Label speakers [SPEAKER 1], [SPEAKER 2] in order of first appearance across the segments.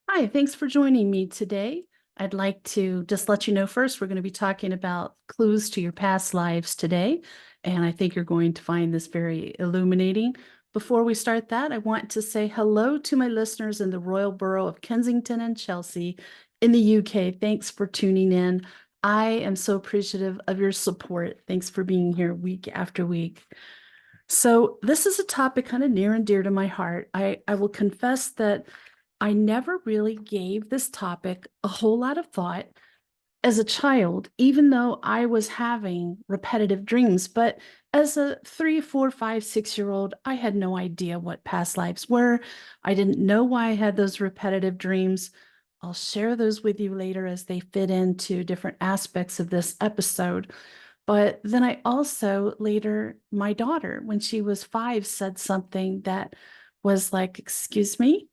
[SPEAKER 1] Hi, thanks for joining me today. I'd like to just let you know first, we're going to be talking about clues to your past lives today, and I think you're going to find this very illuminating. Before we start that, I want to say hello to my listeners in the Royal Borough of Kensington and Chelsea in the UK. Thanks for tuning in. I am so appreciative of your support. Thanks for being here week after week. So, this is a topic kind of near and dear to my heart. I will confess that I never really gave this topic a whole lot of thought as a child, even though I was having repetitive dreams. But as a 3, 4, 5, 6 year old, I had no idea what past lives were. I didn't know why I had those repetitive dreams. I'll share those with you later as they fit into different aspects of this episode. But then I also later, my daughter, when she was 5, said something that was like, excuse me.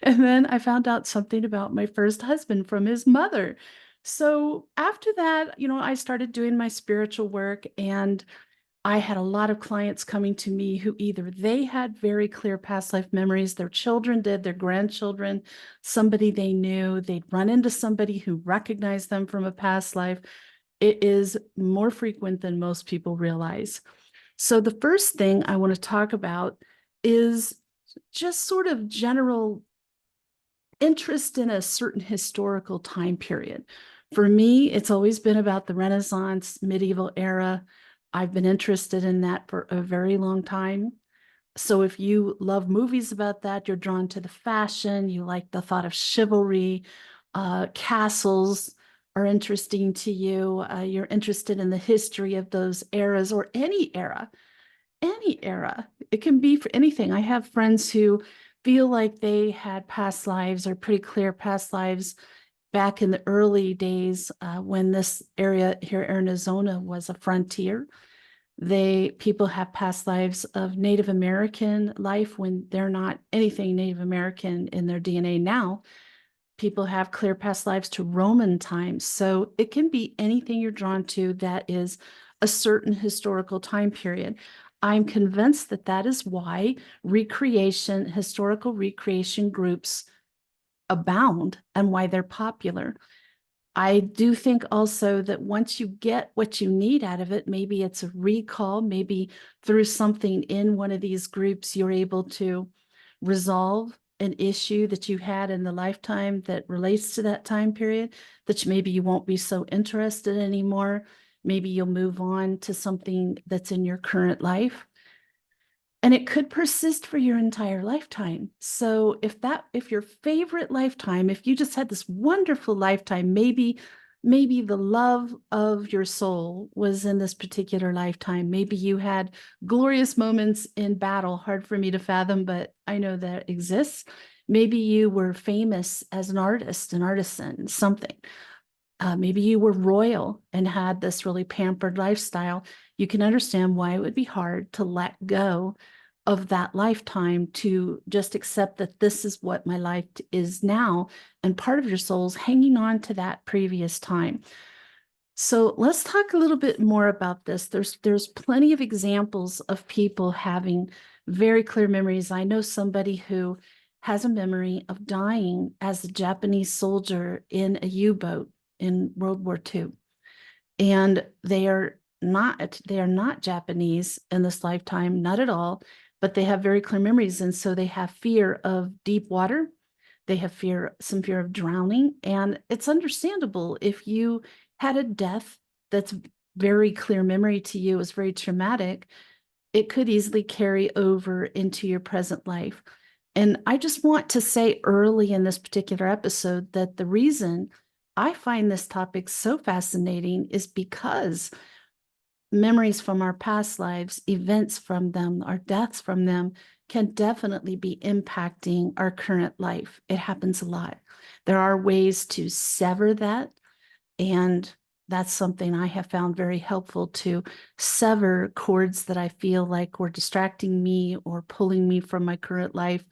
[SPEAKER 1] And then I found out something about my first husband from his mother. So after that, I started doing my spiritual work, and I had a lot of clients coming to me who either they had very clear past life memories, their children did, their grandchildren, somebody they knew, they'd run into somebody who recognized them from a past life. It is more frequent than most people realize. So the first thing I want to talk about is just sort of general interest in a certain historical time period. For me, it's always been about the Renaissance, medieval era. I've been interested in that for a very long time. So if you love movies about that, you're drawn to the fashion, you like the thought of chivalry, castles are interesting to you, you're interested in the history of those eras or any era, any era. It can be for anything. I have friends who feel like they had past lives or pretty clear past lives back in the early days when this area here, Arizona, was a frontier. People have past lives of Native American life when they're not anything Native American in their DNA now. People have clear past lives to Roman times. So it can be anything you're drawn to that is a certain historical time period. I'm convinced that that is why historical recreation groups abound and why they're popular. I do think also that once you get what you need out of it, maybe it's a recall, maybe through something in one of these groups, you're able to resolve an issue that you had in the lifetime that relates to that time period, that maybe you won't be so interested anymore. Maybe you'll move on to something that's in your current life. And it could persist for your entire lifetime. So if your favorite lifetime, if you just had this wonderful lifetime, maybe the love of your soul was in this particular lifetime. Maybe you had glorious moments in battle, hard for me to fathom, but I know that exists. Maybe you were famous as an artist, an artisan, something. Maybe you were royal and had this really pampered lifestyle. You can understand why it would be hard to let go of that lifetime to just accept that this is what my life is now. And part of your soul's hanging on to that previous time. So let's talk a little bit more about this. There's plenty of examples of people having very clear memories. I know somebody who has a memory of dying as a Japanese soldier in a U-boat in World War II. And they are not Japanese in this lifetime, not at all, but they have very clear memories. And so they have fear of deep water. They have some fear of drowning. And it's understandable if you had a death that's very clear memory to you, is very traumatic, it could easily carry over into your present life. And I just want to say early in this particular episode that the reason I find this topic so fascinating is because memories from our past lives, events from them, our deaths from them can definitely be impacting our current life. It happens a lot. There are ways to sever that, and that's something I have found very helpful, to sever cords that I feel like were distracting me or pulling me from my current life,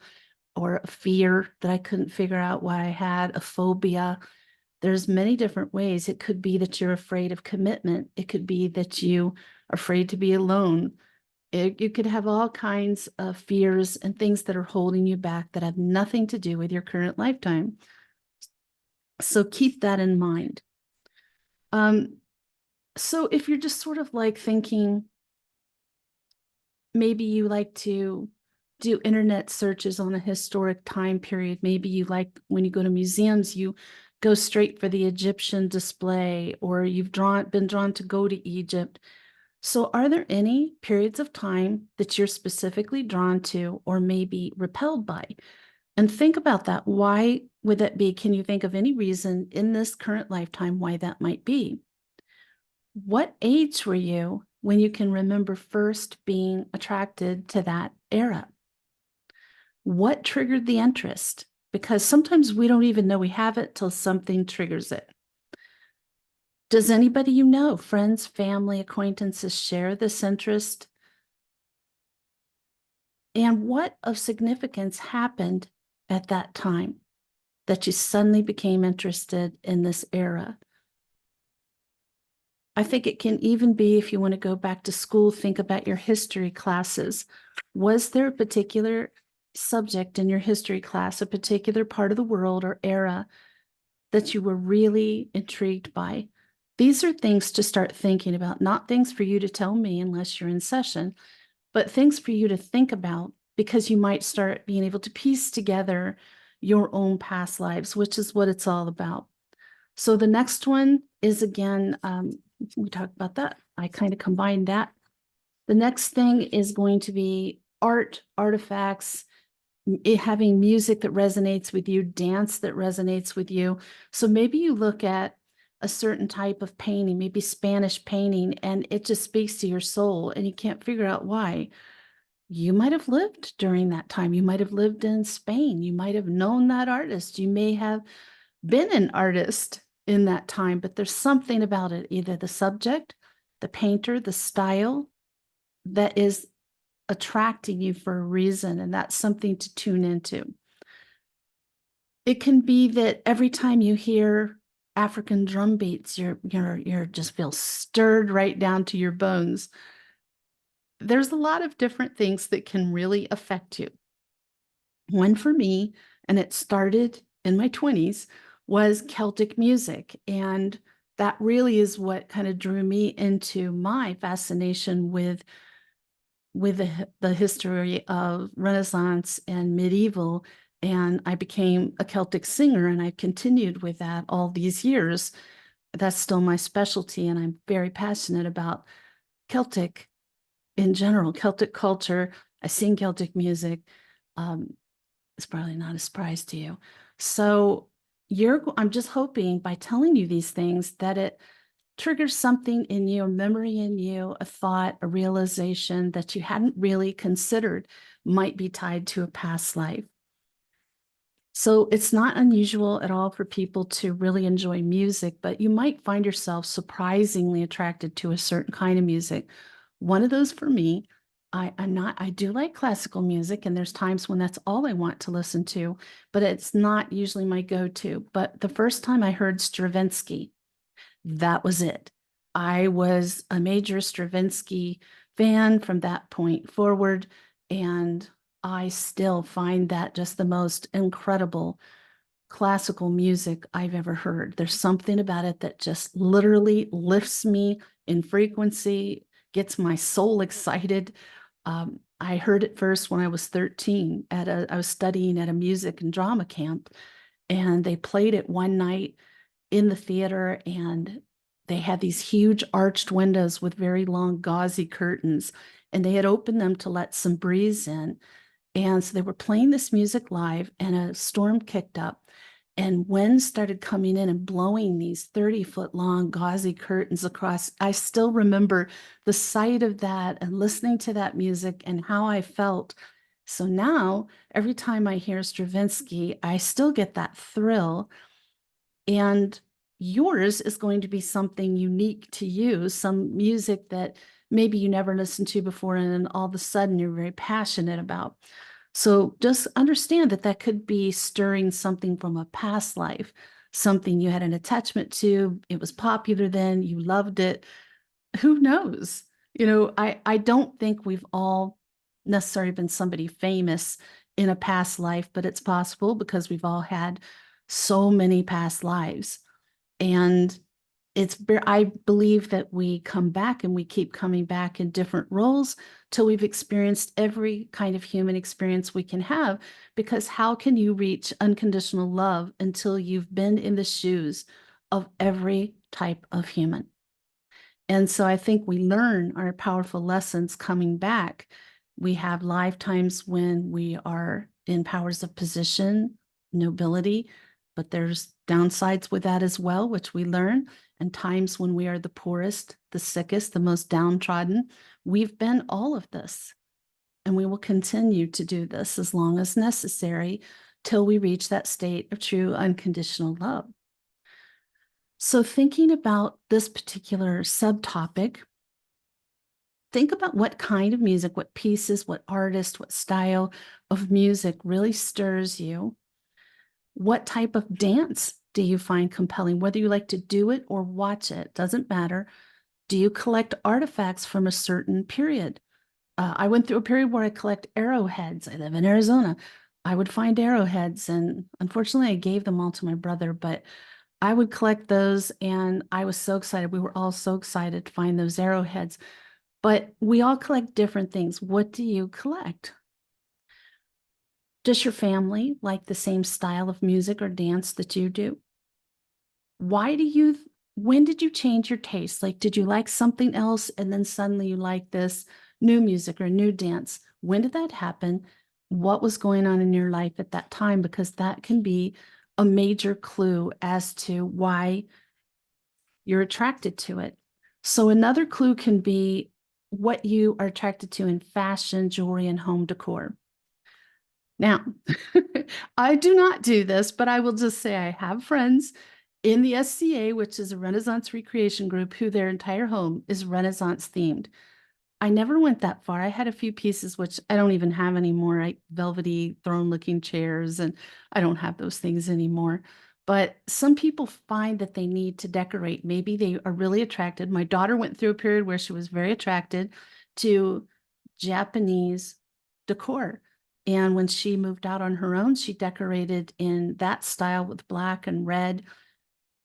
[SPEAKER 1] or a fear that I couldn't figure out why I had, a phobia. There's many different ways. It could be that you're afraid of commitment. It could be that you are afraid to be alone. You could have all kinds of fears and things that are holding you back that have nothing to do with your current lifetime. So keep that in mind. So if you're just sort of like thinking, maybe you like to do internet searches on a historic time period. Maybe you like when you go to museums, you go straight for the Egyptian display, or you've been drawn to go to Egypt. So are there any periods of time that you're specifically drawn to or maybe repelled by? And think about that. Why would that be? Can you think of any reason in this current lifetime why that might be? What age were you when you can remember first being attracted to that era? What triggered the interest? Because sometimes we don't even know we have it till something triggers it. Does anybody you know, friends, family, acquaintances, share this interest? And what of significance happened at that time that you suddenly became interested in this era? I think it can even be, if you want to go back to school, think about your history classes. Was there a particular subject in your history class, a particular part of the world or era that you were really intrigued by? These are things to start thinking about, not things for you to tell me unless you're in session, but things for you to think about, because you might start being able to piece together your own past lives, which is what it's all about. So the next one is, again, we talked about that. I kind of combined that. The next thing is going to be art, artifacts, having music that resonates with you, dance that resonates with you. So maybe you look at a certain type of painting, maybe Spanish painting, and it just speaks to your soul and you can't figure out why. You might have lived during that time. You might have lived in Spain. You might have known that artist. You may have been an artist in that time, but there's something about it, either the subject, the painter, the style, that is attracting you for a reason, and that's something to tune into. It can be that every time you hear African drum beats, you're just feel stirred right down to your bones. There's a lot of different things that can really affect you. One for me, and it started in my 20s, was Celtic music. And that really is what kind of drew me into my fascination with the history of Renaissance and medieval. And I became a Celtic singer, and I continued with that all these years. That's still my specialty, and I'm very passionate about Celtic in general, Celtic culture. I sing Celtic music. It's probably not a surprise to you. So I'm just hoping by telling you these things that it triggers something in you, a memory in you, a thought, a realization that you hadn't really considered might be tied to a past life. So it's not unusual at all for people to really enjoy music, but you might find yourself surprisingly attracted to a certain kind of music. One of those for me, I do like classical music, and there's times when that's all I want to listen to, but it's not usually my go-to. But the first time I heard Stravinsky, that was it. I was a major Stravinsky fan from that point forward, and I still find that just the most incredible classical music I've ever heard. There's something about it that just literally lifts me in frequency, gets my soul excited. I heard it first when I was 13 I was studying at a music and drama camp, and they played it one night in the theater, and they had these huge arched windows with very long gauzy curtains, and they had opened them to let some breeze in. And so they were playing this music live, and a storm kicked up, and wind started coming in and blowing these 30-foot long gauzy curtains across. I still remember the sight of that and listening to that music and how I felt. So now every time I hear Stravinsky, I still get that thrill. And yours is going to be something unique to you, some music that maybe you never listened to before, and then all of a sudden you're very passionate about. So just understand that that could be stirring something from a past life, something you had an attachment to. It was popular then, you loved it. Who knows? I don't think we've all necessarily been somebody famous in a past life, but it's possible because we've all had so many past lives. And I believe that we come back and we keep coming back in different roles till we've experienced every kind of human experience we can have. Because how can you reach unconditional love until you've been in the shoes of every type of human? And so I think we learn our powerful lessons coming back. We have lifetimes when we are in powers of position, nobility, but there's downsides with that as well, which we learn. And times when we are the poorest, the sickest, the most downtrodden. We've been all of this. And we will continue to do this as long as necessary till we reach that state of true unconditional love. So, thinking about this particular subtopic, think about what kind of music, what pieces, what artist, what style of music really stirs you. What type of dance do you find compelling? Whether you like to do it or watch it, doesn't matter. Do you collect artifacts from a certain period? I went through a period where I collect arrowheads. I live in Arizona. I would find arrowheads, and unfortunately, I gave them all to my brother, but I would collect those, and I was so excited. We were all so excited to find those arrowheads. But we all collect different things. What do you collect? Does your family like the same style of music or dance that you do? Why do you, when did you change your taste? Like, did you like something else and then suddenly you like this new music or new dance? When did that happen? What was going on in your life at that time? Because that can be a major clue as to why you're attracted to it. So another clue can be what you are attracted to in fashion, jewelry, and home decor. Now, I do not do this, but I will just say I have friends in the SCA, which is a Renaissance recreation group, who their entire home is Renaissance themed. I never went that far. I had a few pieces, which I don't even have anymore, like velvety throne looking chairs, and I don't have those things anymore. But some people find that they need to decorate. Maybe they are really attracted. My daughter went through a period where she was very attracted to Japanese decor. And when she moved out on her own, she decorated in that style with black and red.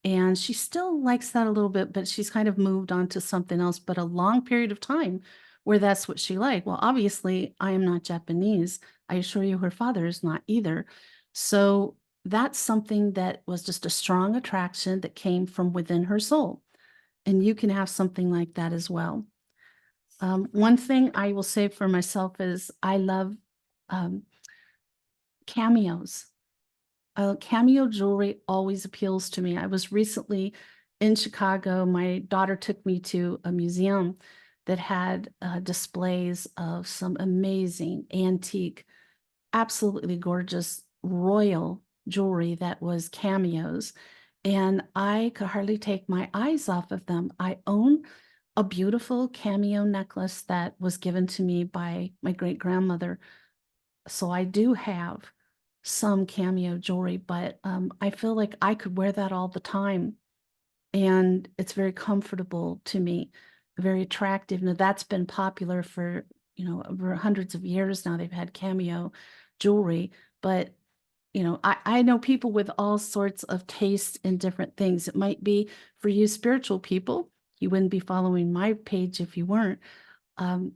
[SPEAKER 1] And she still likes that a little bit, but she's kind of moved on to something else. But a long period of time where that's what she liked. Well, obviously, I am not Japanese. I assure you, her father is not either. So that's something that was just a strong attraction that came from within her soul. And you can have something like that as well. One thing I will say for myself is I love um, cameos. Cameo jewelry always appeals to me. I was recently in Chicago. My daughter took me to a museum that had displays of some amazing antique, absolutely gorgeous royal jewelry that was cameos. And I could hardly take my eyes off of them. I own a beautiful cameo necklace that was given to me by my great grandmother. So I do have some cameo jewelry, but I feel like I could wear that all the time. And it's very comfortable to me, very attractive. Now that's been popular for, over hundreds of years now. They've had cameo jewelry, but I know people with all sorts of tastes in different things. It might be for you spiritual people. You wouldn't be following my page if you weren't. Um,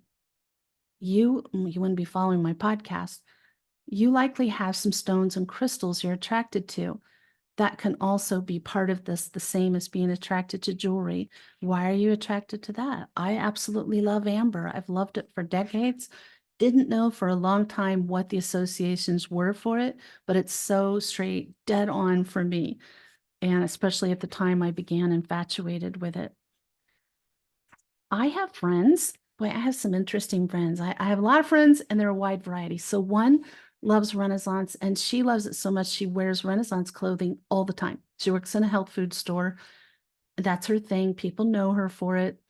[SPEAKER 1] you wouldn't be following my podcast. You likely have some stones and crystals you're attracted to. That can also be part of this, the same as being attracted to jewelry. Why are you attracted to that? I absolutely love amber. I've loved it for decades. Didn't know for a long time what the associations were for it, but it's so straight, dead on for me. And especially at the time I began infatuated with it. I have friends. Boy, I have some interesting friends. I have a lot of friends and they're a wide variety. So one loves Renaissance and she loves it so much she wears Renaissance clothing all the time. She works in a health food store. That's her thing. People know her for it.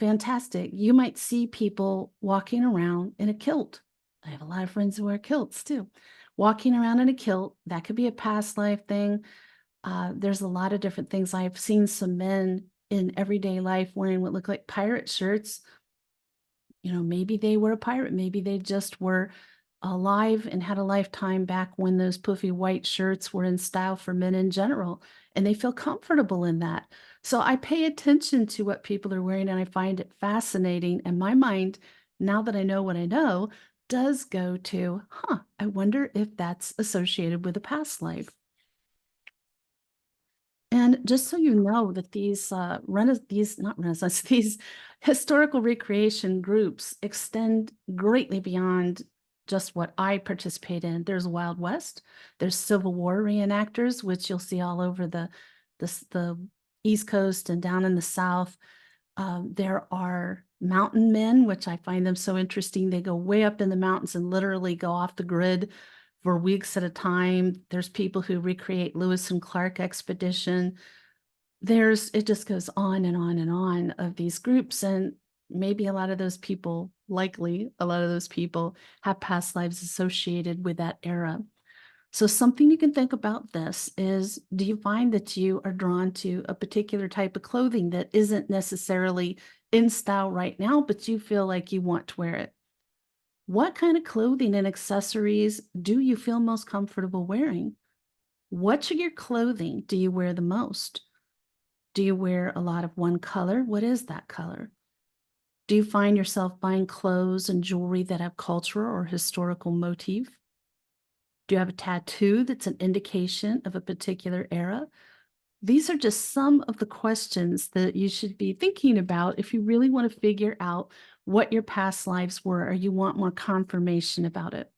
[SPEAKER 1] Fantastic. You might see people walking around in a kilt. I have a lot of friends who wear kilts too. Walking around in a kilt, that could be a past life thing. There's a lot of different things. I've seen some men in everyday life wearing what look like pirate shirts Maybe they were a pirate. Maybe they just were alive and had a lifetime back when those puffy white shirts were in style for men in general, and they feel comfortable in that. So I pay attention to what people are wearing and I find it fascinating. And my mind, now that I know what I know, does go to, I wonder if that's associated with a past life. And just so you know that these not Renaissance, these historical recreation groups extend greatly beyond just what I participate in. There's Wild West, there's Civil War reenactors, which you'll see all over the East Coast and down in the South. There are mountain men, which I find them so interesting. They go way up in the mountains and literally go off the grid for weeks at a time. There's people who recreate Lewis and Clark expedition. It just goes on and on and on of these groups. And maybe likely a lot of those people have past lives associated with that era. So something you can think about this is, do you find that you are drawn to a particular type of clothing that isn't necessarily in style right now, but you feel like you want to wear it? What kind of clothing and accessories do you feel most comfortable wearing? Which of your clothing do you wear the most? Do you wear a lot of one color? What is that color? Do you find yourself buying clothes and jewelry that have cultural or historical motif? Do you have a tattoo that's an indication of a particular era? These are just some of the questions that you should be thinking about if you really want to figure out what your past lives were or you want more confirmation about it.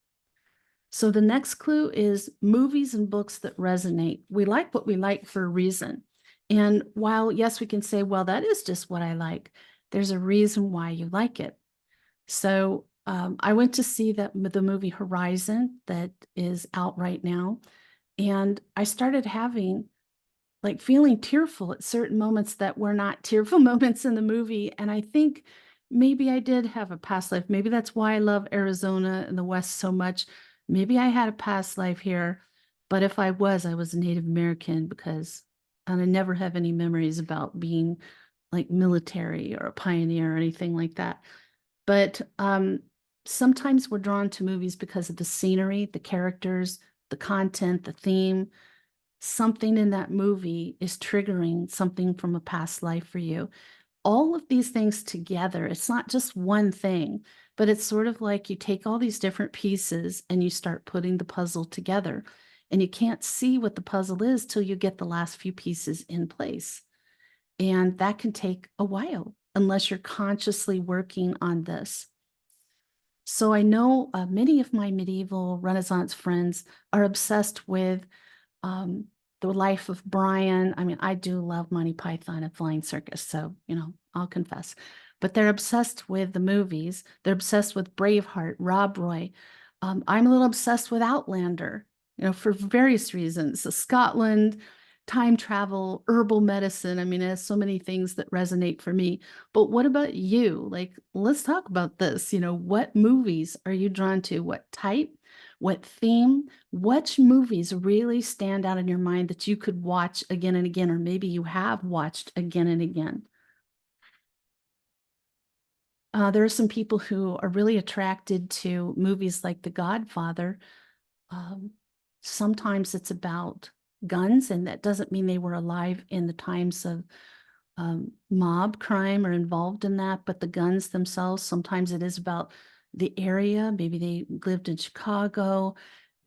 [SPEAKER 1] So the next clue is movies and books that resonate. We like what we like for a reason. And while, yes, we can say, well, that is just what I like, there's a reason why you like it. So I went to see the movie Horizon that is out right now. And I started having feeling tearful at certain moments that were not tearful moments in the movie. And I think maybe I did have a past life. Maybe that's why I love Arizona and the West so much. Maybe I had a past life here. But if I was a Native American and I never have any memories about being like military or a pioneer or anything like that. But sometimes we're drawn to movies because of the scenery, the characters, the content, the theme. Something in that movie is triggering something from a past life for you. All of these things together, it's not just one thing, but it's sort of like you take all these different pieces and you start putting the puzzle together. And you can't see what the puzzle is till you get the last few pieces in place. And that can take a while unless you're consciously working on this. So I know many of my medieval Renaissance friends are obsessed with um, the life of Brian. I mean, I do love Monty Python and Flying Circus, so, I'll confess. But they're obsessed with the movies. They're obsessed with Braveheart, Rob Roy. I'm a little obsessed with Outlander, for various reasons. Scotland, time travel, herbal medicine. I mean, it has so many things that resonate for me. But what about you? Let's talk about this. What movies are you drawn to? What type? What theme? Which movies really stand out in your mind that you could watch again and again, or maybe you have watched again and again? There are some people who are really attracted to movies like The Godfather. Um, Sometimes it's about guns, and that doesn't mean they were alive in the times of mob crime or involved in that, but the guns themselves, sometimes it is about the area. Maybe they lived in Chicago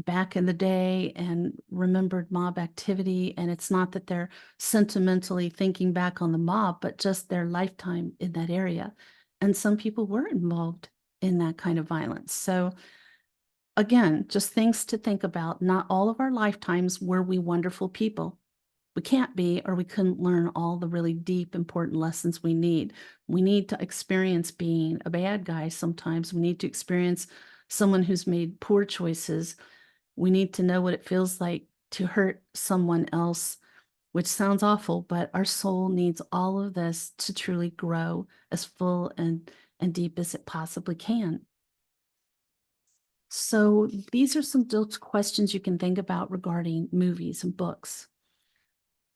[SPEAKER 1] back in the day and remembered mob activity. And it's not that they're sentimentally thinking back on the mob, but just their lifetime in that area. And some people were involved in that kind of violence. So again, just things to think about. Not all of our lifetimes were we wonderful people. We can't be, or we couldn't learn all the really deep, important lessons we need. We need to experience being a bad guy sometimes. We need to experience someone who's made poor choices. We need to know what it feels like to hurt someone else, which sounds awful, but our soul needs all of this to truly grow as full and deep as it possibly can. So these are some questions you can think about regarding movies and books.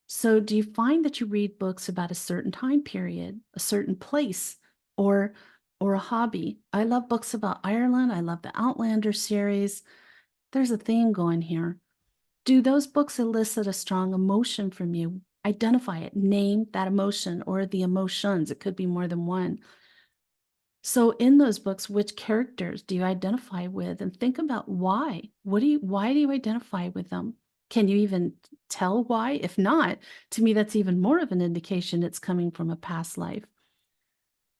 [SPEAKER 1] So do you find that you read books about a certain time period, a certain place, or or a hobby. I love books about Ireland. I love the Outlander series. There's a theme going here. Do those books elicit a strong emotion from you? Identify it, name that emotion or the emotions. It could be more than one. So in those books, which characters do you identify with? And think about why. Why do you identify with them? Can you even tell why? If not, to me, that's even more of an indication it's coming from a past life.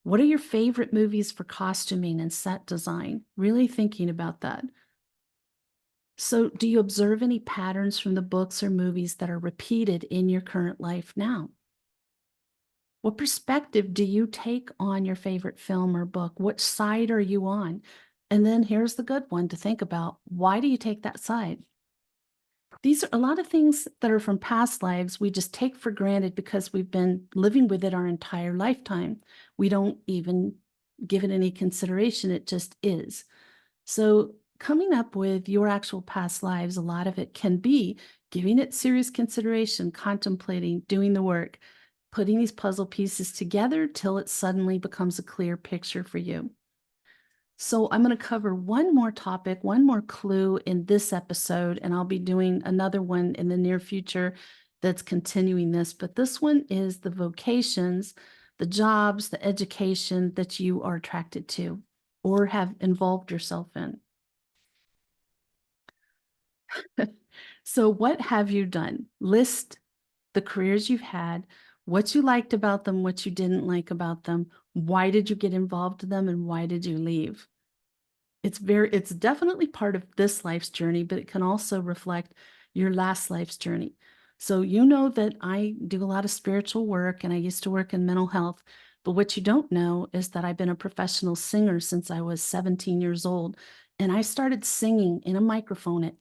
[SPEAKER 1] What are your favorite movies for costuming and set design? Really thinking about that. So, do you observe any patterns from the books or movies that are repeated in your current life now? What perspective do you take on your favorite film or book? What side are you on? And then here's the good one to think about. Why do you take that side? These are a lot of things that are from past lives we just take for granted because we've been living with it our entire lifetime. We don't even give it any consideration. It just is. So, coming up with your actual past lives, a lot of it can be giving it serious consideration, contemplating, doing the work, putting these puzzle pieces together till it suddenly becomes a clear picture for you. So, I'm going to cover one more topic, one more clue in this episode, and I'll be doing another one in the near future that's continuing this. But this one is the vocations, the jobs, the education that you are attracted to or have involved yourself in. So, what have you done? List the careers you've had, what you liked about them, what you didn't like about them, why did you get involved in them, and why did you leave? It's definitely part of this life's journey, but it can also reflect your last life's journey. So, you know that I do a lot of spiritual work and I used to work in mental health. But what you don't know is that I've been a professional singer since I was 17 years old. And I started singing in a microphone at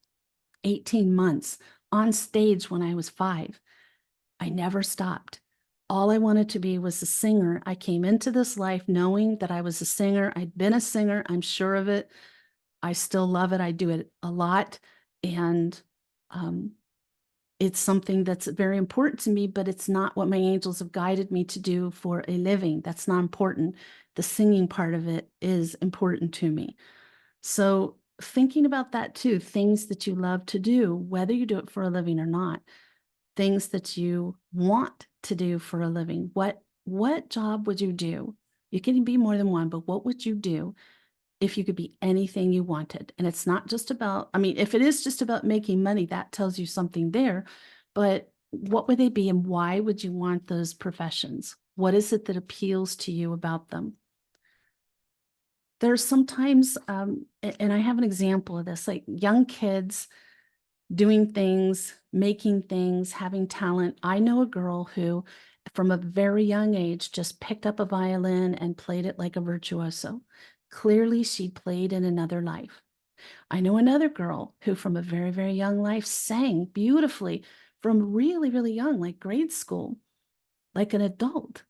[SPEAKER 1] 18 months on stage when I was 5. I never stopped. All I wanted to be was a singer. I came into this life knowing that I was a singer. I'd been a singer. I'm sure of it. I still love it. I do it a lot. And um, it's something that's very important to me, but it's not what my angels have guided me to do for a living. That's not important. The singing part of it is important to me. So, thinking about that too, things that you love to do, whether you do it for a living or not, things that you want to do for a living. What job would you do? You can be more than one, but what would you do if you could be anything you wanted? And it's not just about, I mean, if it is just about making money, that tells you something there. But what would they be and why would you want those professions? What is it that appeals to you about them? There's sometimes, and I have an example of this, like young kids doing things, making things, having talent. I know a girl who, from a very young age, just picked up a violin and played it like a virtuoso. Clearly, she played in another life. I know another girl who, from a very, very young life, sang beautifully from really, really young, like grade school, like an adult.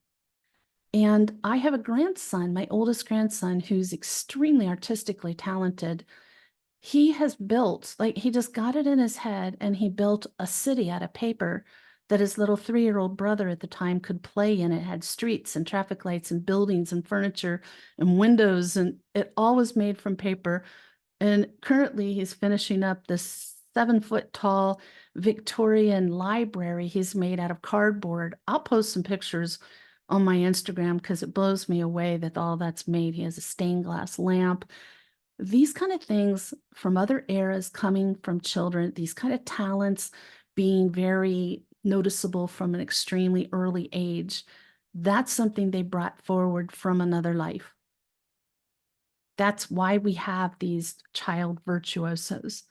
[SPEAKER 1] And I have a grandson, my oldest grandson, who's extremely artistically talented. He has built, like, he just got it in his head and he built a city out of paper that his little 3-year-old brother at the time could play in. It had streets and traffic lights and buildings and furniture and windows, and it all was made from paper. And currently, he's finishing up this 7-foot tall Victorian library he's made out of cardboard. I'll post some pictures on my Instagram because it blows me away that all that's made. He has a stained glass lamp. These kind of things from other eras coming from children, these kind of talents being very noticeable from an extremely early age, that's something they brought forward from another life. That's why we have these child virtuosos.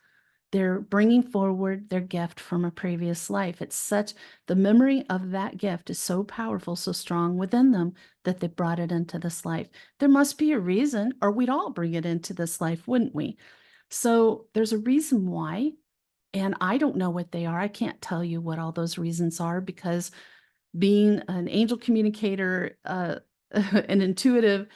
[SPEAKER 1] They're bringing forward their gift from a previous life. The memory of that gift is so powerful, so strong within them that they brought it into this life. There must be a reason, or we'd all bring it into this life, wouldn't we? So there's a reason why, and I don't know what they are. I can't tell you what all those reasons are because being an angel communicator, an intuitive,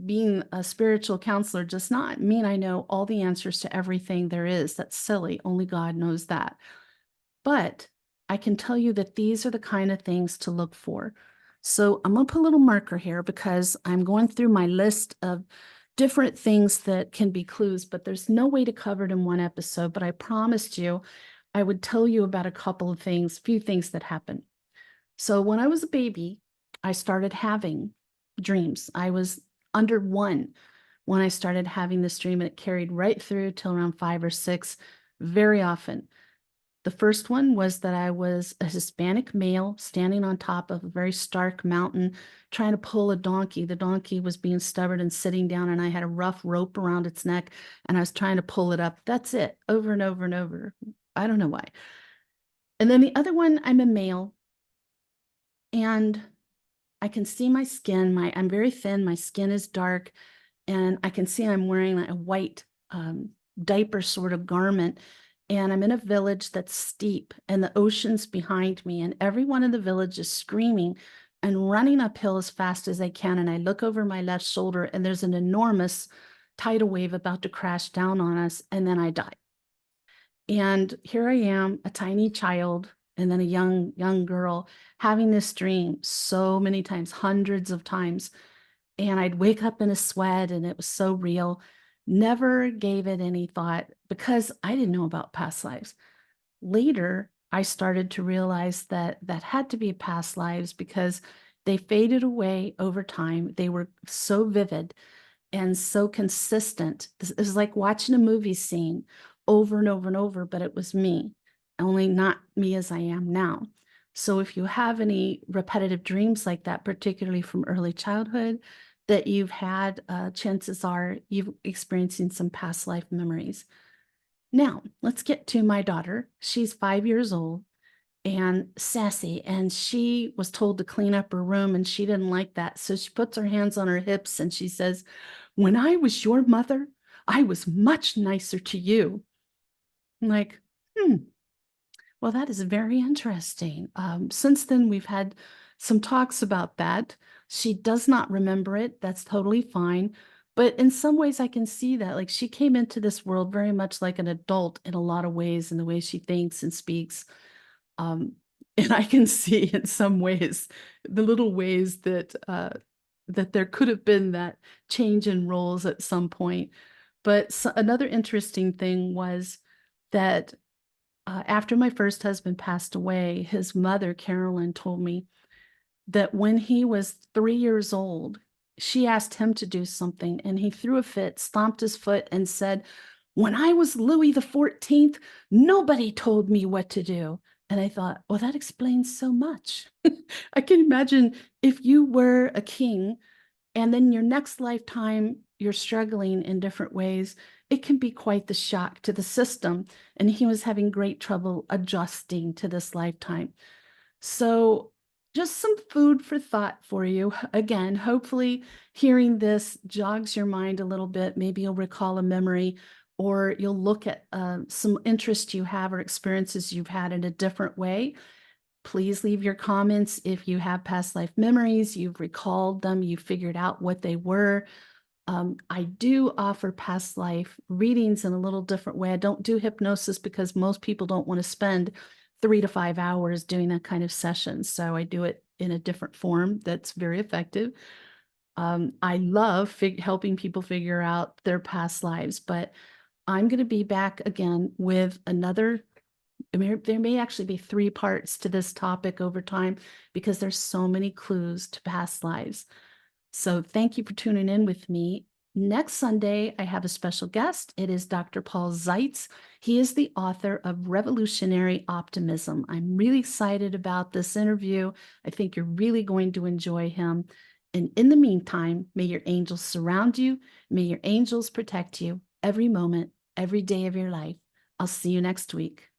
[SPEAKER 1] being a spiritual counselor does not mean I know all the answers to everything there is. That's silly. Only God knows that. But I can tell you that these are the kind of things to look for. So I'm going to put a little marker here because I'm going through my list of different things that can be clues, but there's no way to cover it in one episode. But I promised you I would tell you about a couple of things, few things that happened. So when I was a baby, I started having dreams. I was under one when I started having this dream, and it carried right through till around 5 or 6, very often. The first one was that I was a Hispanic male standing on top of a very stark mountain trying to pull a donkey. The donkey was being stubborn and sitting down, and I had a rough rope around its neck, and I was trying to pull it up. That's it, over and over and over. I don't know why. And then the other one, I'm a male, and I can see my skin. I'm very thin. My skin is dark, and I can see I'm wearing a white diaper sort of garment. And I'm in a village that's steep, and the ocean's behind me, and everyone in the village is screaming and running uphill as fast as they can. And I look over my left shoulder, and there's an enormous tidal wave about to crash down on us, and then I die. And here I am, a tiny child, and then a young girl having this dream so many times, hundreds of times. And I'd wake up in a sweat, and it was so real. Never gave it any thought because I didn't know about past lives. Later, I started to realize that that had to be past lives because they faded away over time. They were so vivid and so consistent. It was like watching a movie scene over and over and over, but it was me, only not me as I am now. So if you have any repetitive dreams like that, particularly from early childhood, that you've had, chances are you've experiencing some past life memories. Now, let's get to my daughter. She's 5 years old and sassy, and she was told to clean up her room, and she didn't like that. So she puts her hands on her hips and she says, "When I was your mother, I was much nicer to you." I'm like, well, that is very interesting. Since then, we've had some talks about that. She does not remember it. That's totally fine. But in some ways, I can see that. Like, she came into this world very much like an adult in a lot of ways, in the way she thinks and speaks. Um, and I can see in some ways, the little ways that that there could have been that change in roles at some point. But another interesting thing was that after my first husband passed away, his mother, Carolyn, told me that when he was 3 years old, she asked him to do something, and he threw a fit, stomped his foot, and said, "When I was Louis the 14th, nobody told me what to do." And I thought, well, that explains so much. I can imagine if you were a king and then your next lifetime, you're struggling in different ways, it can be quite the shock to the system. And he was having great trouble adjusting to this lifetime. So, just some food for thought for you. Again, hopefully, hearing this jogs your mind a little bit. Maybe you'll recall a memory, or you'll look at some interest you have or experiences you've had in a different way. Please leave your comments if you have past life memories, you've recalled them, you figured out what they were. I do offer past life readings in a little different way. I don't do hypnosis because most people don't want to spend 3 to 5 hours doing that kind of session. So I do it in a different form that's very effective. I love helping people figure out their past lives, but I'm going to be back again with another. There may actually be 3 parts to this topic over time because there's so many clues to past lives. So thank you for tuning in with me. Next Sunday, I have a special guest. It is Dr. Paul Zeitz. He is the author of Revolutionary Optimism. I'm really excited about this interview. I think you're really going to enjoy him. And in the meantime, may your angels surround you. May your angels protect you every moment, every day of your life. I'll see you next week.